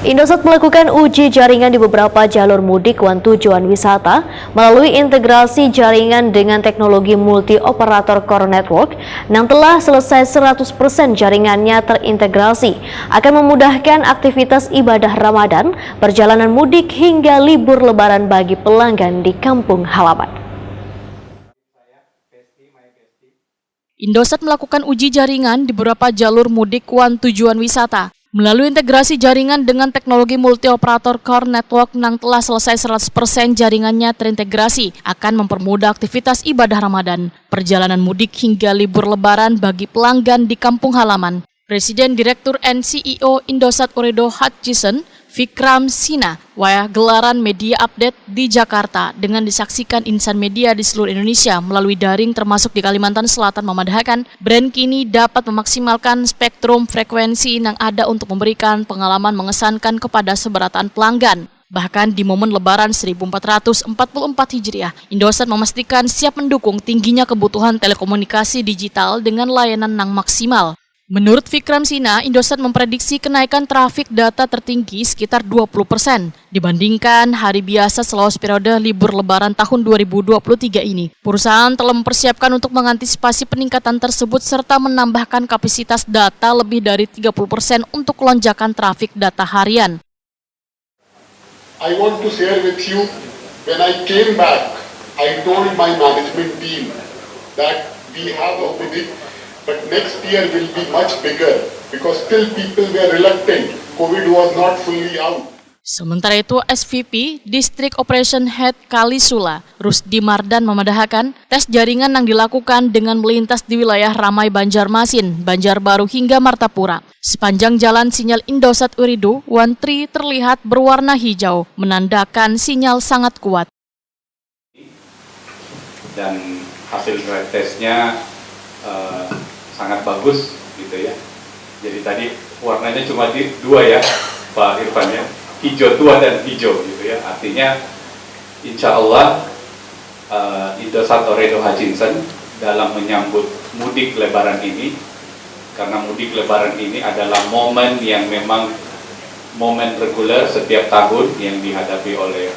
Indosat melakukan uji jaringan di beberapa jalur mudik tujuan wisata melalui integrasi jaringan dengan teknologi multi-operator core network yang telah selesai 100% jaringannya terintegrasi akan memudahkan aktivitas ibadah Ramadan, perjalanan mudik hingga libur lebaran bagi pelanggan di kampung halaman. Indosat melakukan uji jaringan di beberapa jalur mudik tujuan wisata. Melalui integrasi jaringan dengan teknologi multi-operator core network yang telah selesai 100% jaringannya terintegrasi akan mempermudah aktivitas ibadah Ramadan, perjalanan mudik hingga libur lebaran bagi pelanggan di kampung halaman. Presiden Direktur and CEO Indosat Ooredoo Hutchison, Vikram Sinha, gelaran media update di Jakarta dengan disaksikan insan media di seluruh Indonesia melalui daring termasuk di Kalimantan Selatan memadahkan brand kini dapat memaksimalkan spektrum frekuensi yang ada untuk memberikan pengalaman mengesankan kepada seberatan pelanggan. Bahkan di momen Lebaran 1444 Hijriah, Indosat memastikan siap mendukung tingginya kebutuhan telekomunikasi digital dengan layanan yang maksimal. Menurut Vikram Sinha, Indosat memprediksi kenaikan trafik data tertinggi sekitar 20% dibandingkan hari biasa selama periode libur lebaran tahun 2023 ini. Perusahaan telah mempersiapkan untuk mengantisipasi peningkatan tersebut serta menambahkan kapasitas data lebih dari 30% untuk lonjakan trafik data harian. I want to share with you, when I came back, I told my management team that we have a visit. But next year will be much bigger because still people were reluctant. COVID was not fully out. Sementara itu, SVP District Operation Head Kalisula, Rusdi Mardan memadahkan tes jaringan yang dilakukan dengan melintas di wilayah Ramai Banjarmasin, Banjarbaru hingga Martapura. Sepanjang jalan sinyal Indosat Ooredoo, One3 terlihat berwarna hijau, menandakan sinyal sangat kuat. Dan hasil tesnya sangat bagus gitu ya. Jadi tadi warnanya cuma dua ya Pak Irfan ya, hijau tua dan hijau gitu ya. Artinya insya Allah Indosat Ooredoo Hutchison dalam menyambut mudik lebaran ini, karena mudik lebaran ini adalah momen yang memang momen reguler setiap tahun yang dihadapi oleh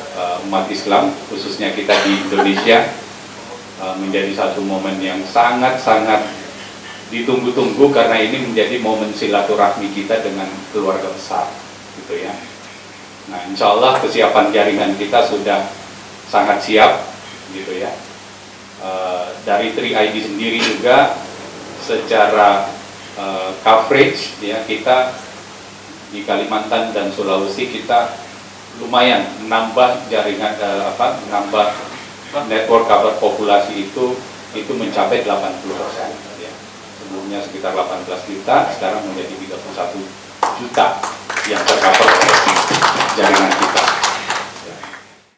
umat Islam, khususnya kita di Indonesia, menjadi satu momen yang sangat-sangat ditunggu-tunggu karena ini menjadi momen silaturahmi kita dengan keluarga besar, gitu ya. Nah, insya Allah kesiapan jaringan kita sudah sangat siap, gitu ya. Dari 3ID sendiri juga secara coverage, ya kita di Kalimantan dan Sulawesi kita lumayan menambah jaringan, menambah network cover populasi itu mencapai 80%. Sebelumnya sekitar 18 juta, sekarang menjadi 31 juta yang tercover oleh jaringan kita.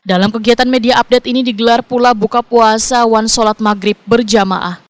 Dalam kegiatan media update ini digelar pula buka puasa Wan Sholat Maghrib berjamaah.